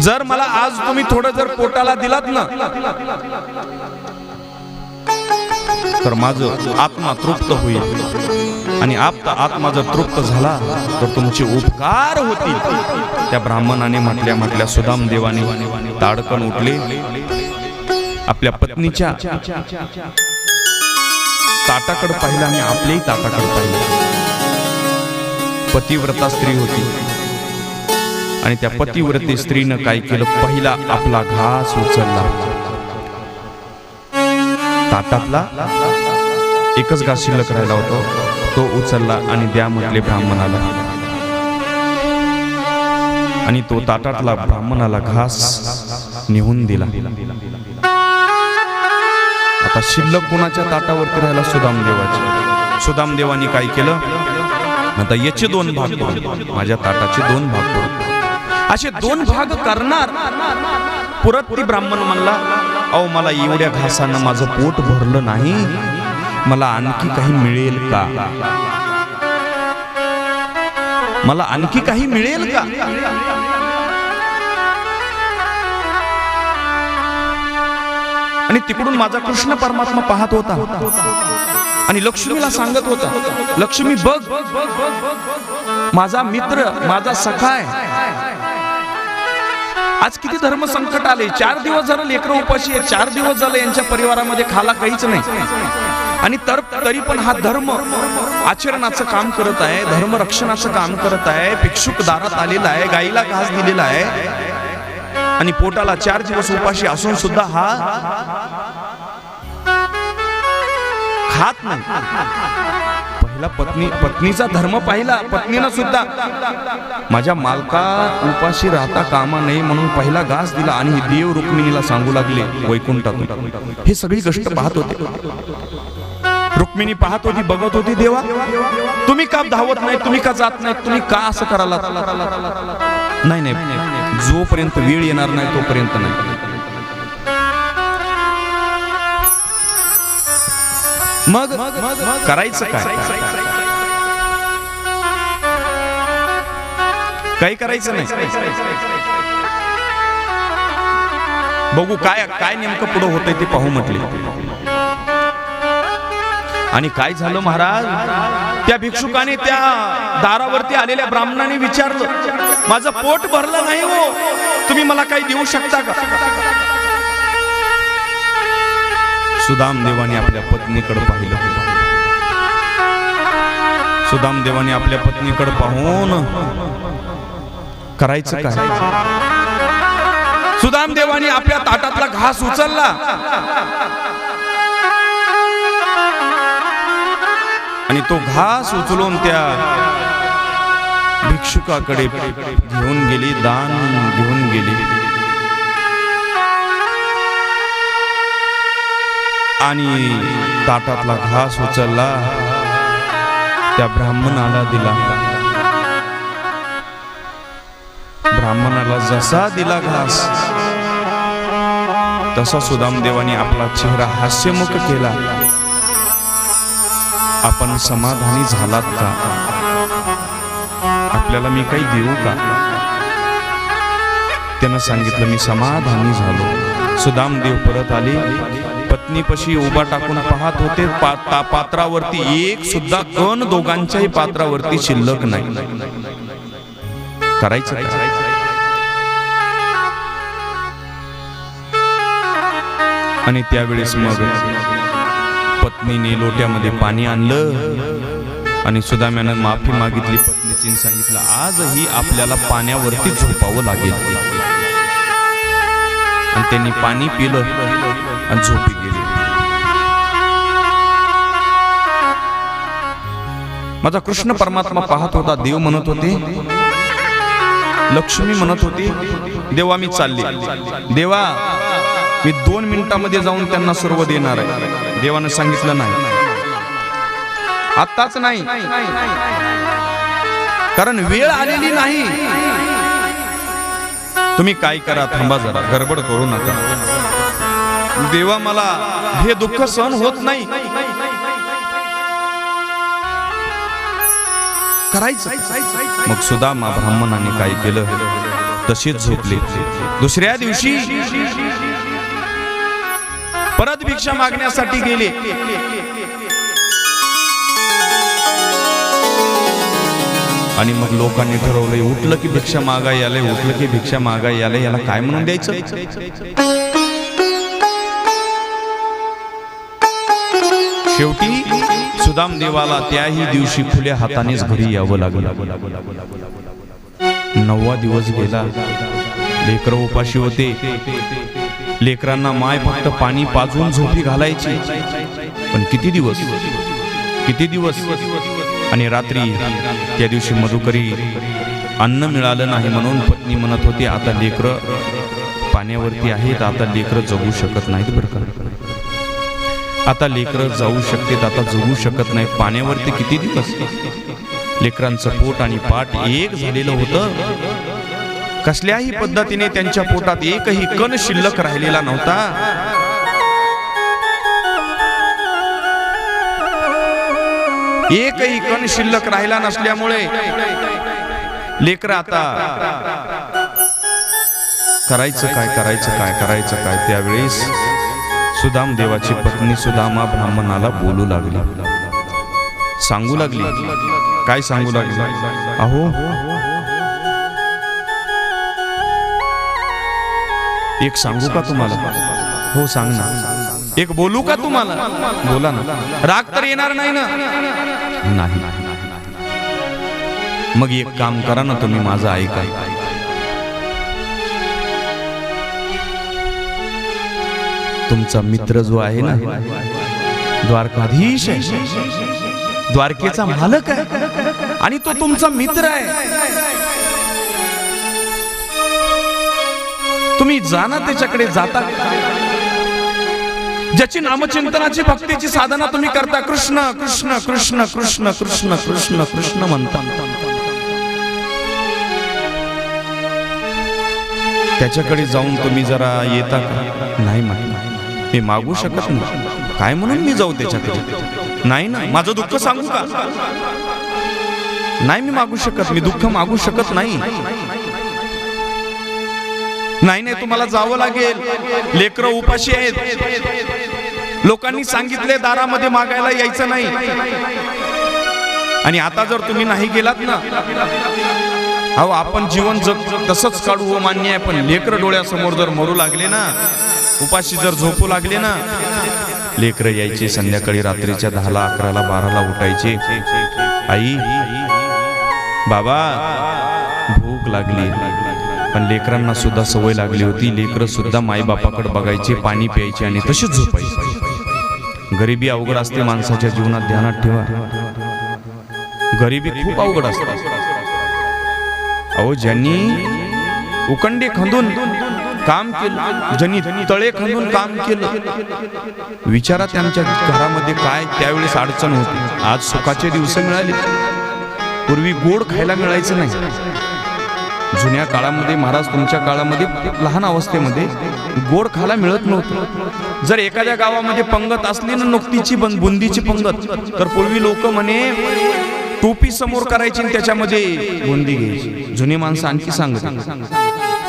जर मला आज तुम्ही थोडं जर पोटाला दिलात ना, तर माझं आत्मा तृप्त होईल. आणि आत्मा जर तृप्त झाला तर तुमचे उपकार होतील. त्या ब्राह्मणाने म्हटल्या सुदाम देवाने ताडकन उठले, आपल्या पत्नीच्या ताटाकडे पाहिलं आणि आपल्याही ताटाकडे पाहिलं. पतिव्रता स्त्री होती. आणि त्या पतिव्रते स्त्रीनं काय केलं, पहिला आपला घास उचलला, ताटातला एकच घास शिल्लक राहिला होता, तो उचलला आणि द्या म्हटले ब्राह्मणाला. आणि तो ताटातला ब्राह्मणाला घास निघून दिला. आता शिल्लक कुणाच्या ताटावरती राहिला, सुदामदेवाची. सुदामदेवानी काय केलं, आता याचे 2 भाग करू, माझ्या ताटाचे 2 भाग करू. असे 2 भाग करणार. पुरत ती ब्राह्मण म्हणला, अहो मला एवढ्या घासानं माझं पोट भरलं नाही, मला आणखी काही मिळेल का, मला आणखी काही मिळेल का. आणि तिकडून माझा कृष्ण परमात्मा पाहत होता आणि लक्ष्मीला सांगत होता, लक्ष्मी बघ, माझा मित्र, माझा सखा आहे, आज किती धर्म संकट आले. 4 दिवस झालं लेकरं उपाशी आहे, 4 दिवस झालं यांच्या परिवारामध्ये खाला काहीच नाही. आणि तरी पण हा धर्म आचरणाचं काम करत आहे, धर्म रक्षणाचं काम करत आहे. भिक्षुक दारात आलेला आहे, गाईला घास दिलेला आहे, आणि पोटाला 4 दिवस उपाशी असून सुद्धा हा खात नाही. पहिला पत्नीचा धर्म पाहिला. पत्नीनं सुद्धा माझ्या मालका उपाशी राहता कामा नाही म्हणून पहिला घास दिला. आणि देव रुक्मिणीला सांगू लागले वैकुंठातून. हे सगळी गोष्ट पाहत होते. रुक्मिणी पाहत होती, बघत होती, देवा तुम्ही का धावत नाही, तुम्ही का जात नाही, तुम्ही का असं करायला. नाही, जोपर्यंत वेळ येणार नाही तोपर्यंत नाही. मग करायचं काय? काही करायचं नाही. बघू काय काय नेमकं पुढं होतंय ते पाहू म्हटले. आणि काय झालं महाराज, त्या भिक्षुकाने त्या दारावरती आलेल्या ब्राह्मणाने विचारलं, माझं पोट भरलं नाही हो, तुम्ही मला काही देऊ शकता का? सुदामदेवाने आपल्या पत्नीकडे पाहिलं. सुदामदेवाने आपल्या पत्नीकडे पाहून करायचं काय? सुदामदेवाने आपल्या ताटातला घास उचलला आणि तो घास उचलून त्या भिक्षुकाकडे घेऊन गेली, दान घेऊन गेली. आणि ताटातला घास उचलला, त्या ब्राह्मणाला दिला. ब्राह्मणाला जसा दिला घास तसा सुदामदेवाने आपला चेहरा हास्यमुख केला. आपण समाधानी झालात का? आपल्याला मी काही देऊ का? त्यानं सांगितलं, मी समाधानी झालो. सुदामदेव परत आले, पत्नीपाशी उभा टाकून पाहत होते. पात्रावरती एक सुद्धा कण दोघांच्याही पात्रावरती शिल्लक नाही. करायचं काय? आणि त्यावेळेस मग पत्नीने लोट्यामध्ये पाणी आणलं आणि सुदाम्यानं माफी मागितली पत्नीची, सांगितलं आजही आपल्याला पाण्यावरती झोपावं लागेल. आणि त्यांनी पाणी पिलं आणि झोपी गेली. माझा कृष्ण परमात्मा पाहत होता. देव म्हणत होते, लक्ष्मी म्हणत होती, देवा मी चालली, देवा मी 2 मिनिटांमध्ये जाऊन त्यांना सर्व देणार आहे. देवानं सांगितलं नाही, आत्ताच नाही, कारण वेळ आलेली नाही. तुम्ही काय करा, थांबा जरा, गडबड करू नका. देवा मला हे दुःख सहन होत नाही. करायचं. मग सुदामा ब्राह्मणाने काय केलं, तशीच झोपले. दुसऱ्या दिवशी परत भिक्षा मागण्यासाठी गेले. आणि मग लोकांनी ठरवलंय, उठलं की भिक्षा मागाय आले, उठलं की भिक्षा मागाय आले, याला काय म्हणून द्यायचं? शेवटी सुदामदेवाला त्याही दिवशी खुल्या हातानेच घरी यावं लागलं. 9वा दिवस गेला. लेकरं उपाशी होते. लेकरांना माय फक्त पाणी पाजून झोपी घालायची. पण किती दिवस, किती दिवस. आणि रात्री त्या दिवशी मधुकरी अन्न मिळालं नाही म्हणून पत्नी म्हणत होती, आता लेकरं पाण्यावरती आहेत, आता लेकरं जगू शकत नाहीत बरं का, आता लेकरं जाऊ शकतात, आता जगू शकत नाहीत. पाण्यावरती किती दिवस. लेकरांचं पोट आणि पाठ एक झालेलं होतं. कसल्याही पद्धतीने त्यांच्या पोटात एकही कण शिल्लक राहिलेला नव्हता. एकही कण शिल्लक राहिला नसल्यामुळे लेकरं आता करायचं काय, करायचं काय, करायचं काय. त्यावेळेस सुदामदेवाची पत्नी सुदामा ब्राह्मणाला बोलू लागली, सांगू लागली. काय सांगू लागली? अहो, एक सांगू का तुम्हाला? हो सांग ना. एक बोलू का तुम्हाला? बोला ना. राग तर येणार नाही ना? नाही. मग एक काम करा ना, तुम्ही माझं ऐका. तुमचा मित्र जो आहे ना, द्वारकाधीश आहे, द्वारकेचा मालक आहे, आणि तो तुमचा मित्र आहे. तुम्ही जाना त्याच्याकडे. जाता ज्याची नामचिंतनाची भक्तीची साधना तुम्ही करता, कृष्ण कृष्ण कृष्ण कृष्ण कृष्ण कृष्ण कृष्ण म्हणता, त्याच्याकडे जाऊन तुम्ही जरा येता का? नाही, मी मागू शकत नाही. काय म्हणून मी जाऊ त्याच्याकडे? नाही ना, माझं दुःख सांगू का? नाही मी मागू शकत, मी दुःख मागू शकत नाही. नाही नाही, तुम्हाला जावं लागेल, लेकरं उपाशी आहेत, लोकांनी सांगितले दारामध्ये मागायला यायचं नाही. आणि आता जर तुम्ही नाही गेलात ना, अहो आपण जीवन तसंच काढू हो, मान्य आहे, पण लेकरं डोळ्यासमोर जर मरू लागले ना, उपाशी जर झोपू लागले ना, लेकरं यायचे संध्याकाळी रात्रीच्या 10ला 11ला 12ला उठायचे, आई बाबा भूक लागली. पण लेकरांना सुद्धा सवय लागली होती, लेकरं सुद्धा माईबापाकडे बघायचे, पाणी प्यायचे आणि तसेच झोपायचे. गरिबी अवघड असते माणसाच्या जीवनात, ध्यानात ठेवा, गरिबी खूप अवघड असते. अहो ज्यांनी उकंडे खंदून काम केलं, ज्यांनी तळे खंदून काम केलं, विचारा त्यांच्या घरामध्ये काय त्यावेळेस अडचण होती. आज सुखाचे दिवस मिळाले, पूर्वी गोड खायला मिळायचं नाही. जुन्या काळामध्ये, महाराज तुमच्या काळामध्ये लहान अवस्थेमध्ये गोड खायला मिळत नव्हतं. जर एखाद्या गावामध्ये पंगत असली ना, नुकतीची बुंदीची पंगत, तर पूर्वी लोक म्हणे टोपी समोर करायची आणि त्याच्यामध्ये बुंदी घ्यायची. जुनी माणसं आणखी सांगत,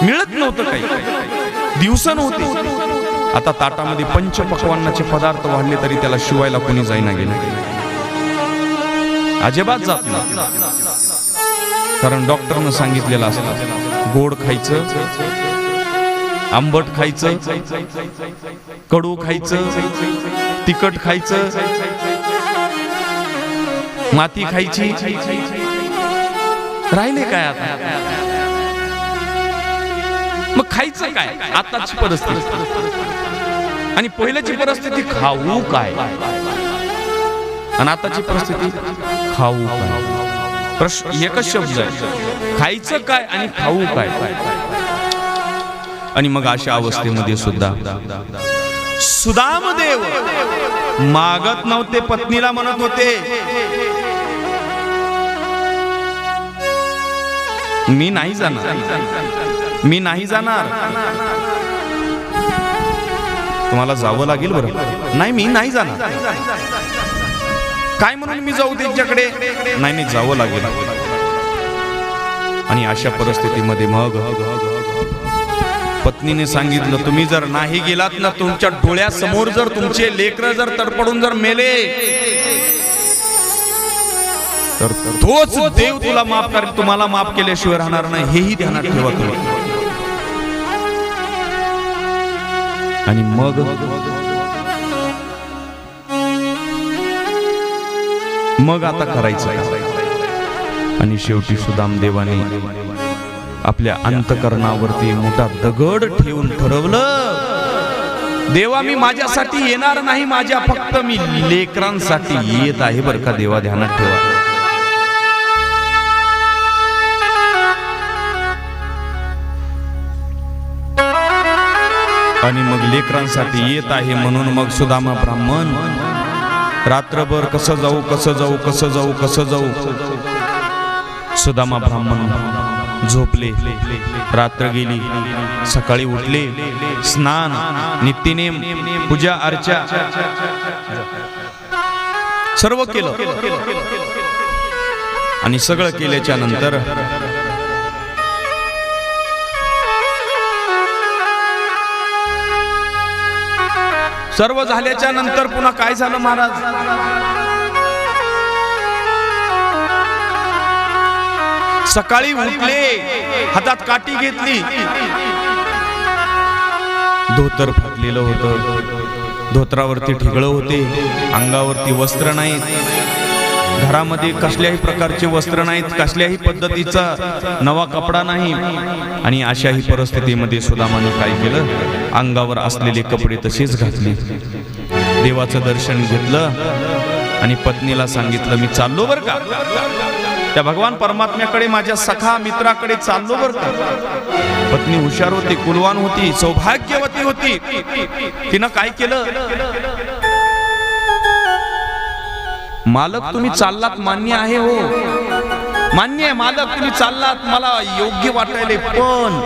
मिळत नव्हतं काही, दिवस नव्हते. आता ताटामध्ये पंचपक्वान्नाचे पदार्थ वाढले तरी त्याला शिवायला कोणी जाईना गेलं, अजिबात जात नाही. कारण डॉक्टरनं सांगितलेलं असतं, गोड खायचं, आंबट खायचं, कडू खायचं, तिखट खायचं, माती खायची. राहिले काय आता? मग खायचं काय आताची परिस्थिती, आणि पहिल्याची परिस्थिती खाऊ काय, आणि आताची परिस्थिती खाऊ काय. प्रश्न एकच शब्द आहे, खायचं काय आणि खाऊ काय. आणि मग अशा अवस्थेमध्ये सुद्धा सुदामदेव मागत नव्हते, पत्नीला म्हणत होते, मी नाही जाणार, मी नाही जाणार. तुम्हाला जावं लागेल बरं. नाही मी नाही जाणार. काय म्हणून मी जाऊ त्यांच्याकडे? नाही नाही, जावं लागेल. आणि अशा परिस्थितीमध्ये मग पत्नीने सांगितलं, तुम्ही जर नाही गेलात ना, तुमच्या डोळ्यासमोर जर तुमचे लेकरं जर तडपडून जर मेले, तर तोच देव तुला माफ करेल, तुम्हाला माफ केल्याशिवाय राहणार नाही, हेही ध्यानात ठेवा तुम्ही. आणि मग आता करायचं. आणि शेवटी सुदामदेवाने आपल्या अंतकरणावरती मोठा दगड ठेवून ठरवलं, देवा मी माझ्यासाठी येणार नाही, माझ्या फक्त मी लेकरांसाठी येत आहे बरं का देवा, ध्यानात ठेवा. आणि मग लेकरांसाठी येत आहे म्हणून मग सुदामा ब्राह्मण रात्रभर कसं जाऊ कसं जाऊ कसं जाऊ कसं जाऊ. सुदामा ब्राह्मण झोपले, रात्र गेली, सकाळी उठले, स्नान, नित्यनेम, पूजा अर्चा सर्व केलं. आणि सगळं केल्याच्या नंतर सर्व झाल्याच्या नंतर पुन्हा काय झालं महाराज? सकाळी उठले, हातात काठी घेतली, धोतर फाटलेलं होतं, धोतरावरती ठिगळं होते, अंगावरती वस्त्र नाहीत, घरामध्ये कसल्याही प्रकारचे वस्त्र नाहीत, कसल्याही पद्धतीचा नवा कपडा नाही. आणि अशाही परिस्थितीमध्ये सुदामाने काय केलं, अंगावर असलेले कपडे तसेच घातले, देवाचं दर्शन घेतलं आणि पत्नीला सांगितलं, मी चाललो बर का, त्या भगवान परमात्म्याकडे, माझ्या सखा मित्राकडे चाललो बर का. पत्नी हुशार होती, कुलवान होती, सौभाग्यवती होती. तिनं काय केलं, मालक तुम्ही चाललात मान्य आहे, हो मान्य आहे मालक, तुम्ही चाललात मला योग्य वाटायले, पण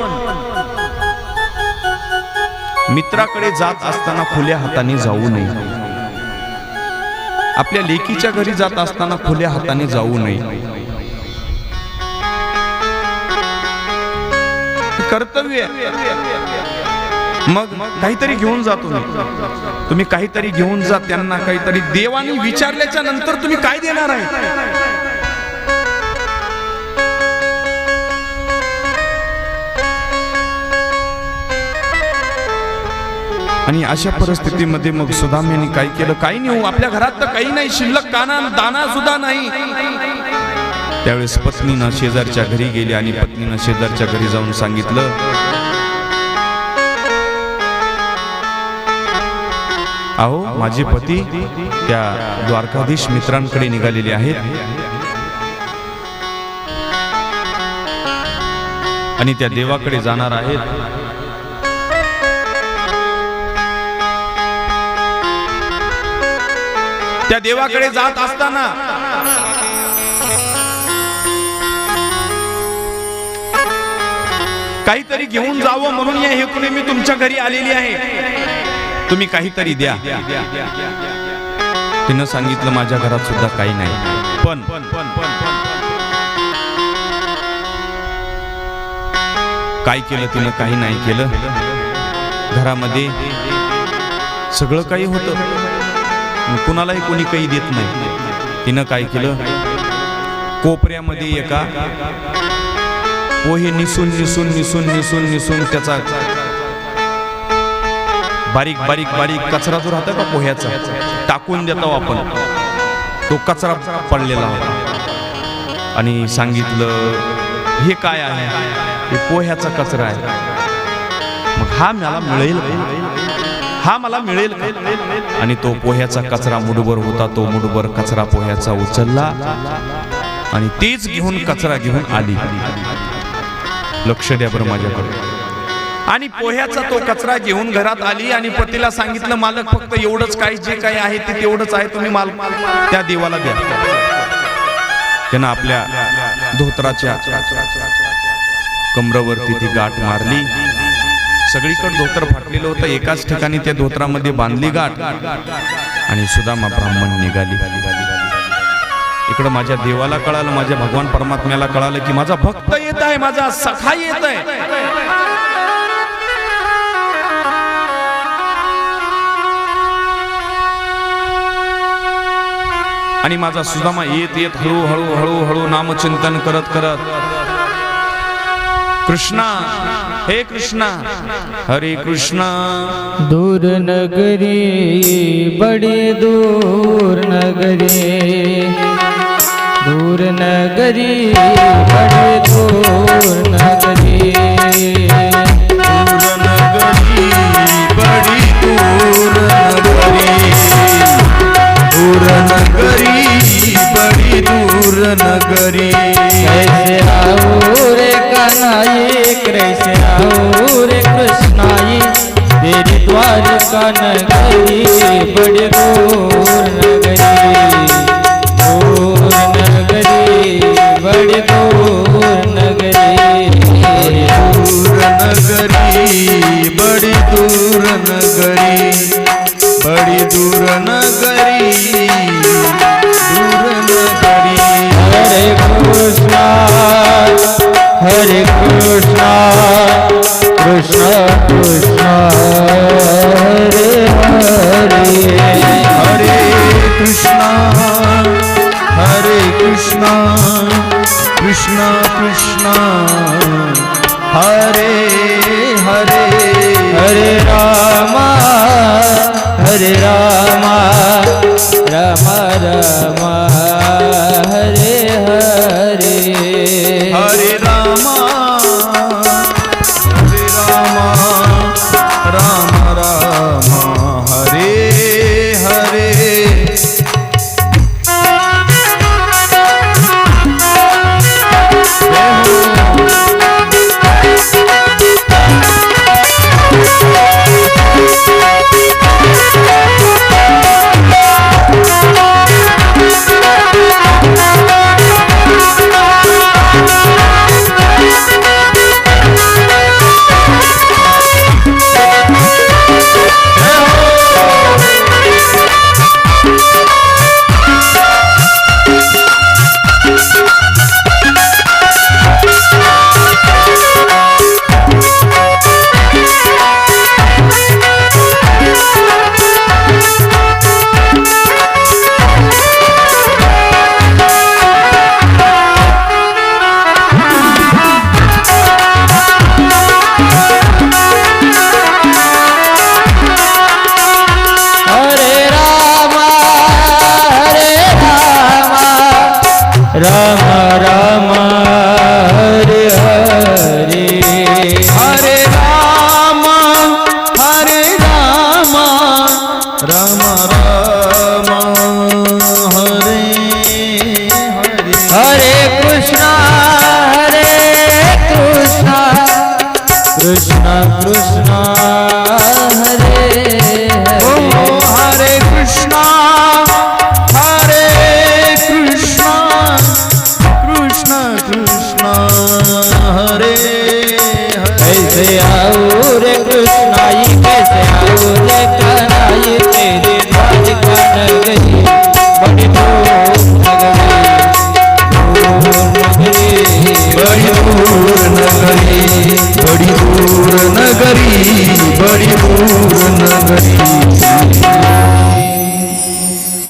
मित्राकडे जात असताना खुल्या हाताने जाऊ नये. आपल्या लेकीच्या घरी जात असताना खुल्या हाताने जाऊ नये. कर्तव्य आहे. मग काहीतरी घेऊन जातो तुम्ही काहीतरी घेऊन जा त्यांना काहीतरी. देवाने विचारल्याच्या नंतर तुम्ही काय देणार आहे? आणि अशा परिस्थितीमध्ये मग सुदाम्याने काय केलं? काही नाही, आपल्या घरात तर काही नाही, शिल्लक काना दाना सुद्धा नाही. त्यावेळेस पत्नीनं शेजारच्या घरी गेली आणि पत्नीनं शेजारच्या घरी जाऊन सांगितलं, अहो माझे पती त्या द्वारकाधीश मित्रांकडे निघालेले आहेत आणि त्या देवाकडे जाणार आहेत. त्या देवाकडे जात असताना काहीतरी घेऊन जावं म्हणून या हेतूने मी तुमच्या घरी आलेली आहे, तुम्ही काहीतरी द्या. तिनं सांगितलं माझ्या घरात सुद्धा काही नाही. पण काय केलं तिनं? काही नाही केलं. घरामध्ये सगळं काही होतं, कुणालाही कोणी काही देत नाही. तिनं काय केलं? कोपऱ्यामध्ये एका पोहे निसून निसून निसून निसून निसून त्याचा बारीक बारीक बारीक कचरा जो राहतो का पोह्याचा टाकून देतो आपण, तो कचरा पडलेला होता. आणि सांगितलं हे काय आहे? हे पोह्याचा कचरा आहे. मग हा मला मिळेल, हा मला मिळेल. आणि तो पोह्याचा कचरा मुठभर होता. तो मुठभर कचरा पोह्याचा उचलला आणि तेच घेऊन कचरा घेऊन आली. लक्ष द्या बरं माझ्याकडे. आणि पोह्याचा तो कचरा घेऊन घरात आली आणि पतीला सांगितलं, मालक फक्त एवढंच काय, जे काही आहे ते तेवढंच आहे, तुम्ही माल त्या देवाला द्या. त्यानं आपल्या धोत्राच्या कमरावरती ती गाठ मारली. सगळीकडे धोतर फाटलेलं होतं, एकाच ठिकाणी त्या धोत्रामध्ये बांधली गाठ आणि सुदामा ब्राह्मण निघाली. इकडं माझ्या देवाला कळालं, माझ्या भगवान परमात्म्याला कळालं की माझा भक्त येत आहे, माझा सखा येत आहे. आणि माझा सुदामा येत येत हळूहळू हळूहळू नामचिंतन करत करत, कृष्णा हे कृष्णा हरे कृष्णा. दूर नगरी बड़ी दूर नगरी, दूर नगरी बड़ी दूर नगरी, दूर नगरी बड़ी दूर नगरी, दूर नगरी बड़ी दूर नगरी. कैसे आओ रे कन्हैया, कैसे आओ रे कृष्णाई, तेरी द्वारका नगरी बड़ी दूर नगरी, दूर नगरी बड़ी दूर नगरी, दूर नगरी बड़ी दूर नगरी, बड़ी दूर नगरी, दूर नगरी. हरे कृष्णा हरे कृष्णा, कृष्ण कृष्ण हरे हरे, हरे कृष्णा हरे कृष्णा, कृष्णा कृष्णा हरे हरे. हरे रामा राम राम हरे हरे, हरे रामा राम राम हरे हरे. राम राम हरे हरे हरे राम हरे राम राम राम हरे हरे हरे कृष्णा कृष्णा कृष्णा हरे ओ हरे हरे कृष्णा कृष्ण कृष्ण हरे हरे कैसे आऊं रे कृष्णाई कैसे आऊं रे कन्हाई तेरी द्वारिका नगरी बड़ी दूर नगरी बड़ी दूर नगरी बड़ी दूर नगरी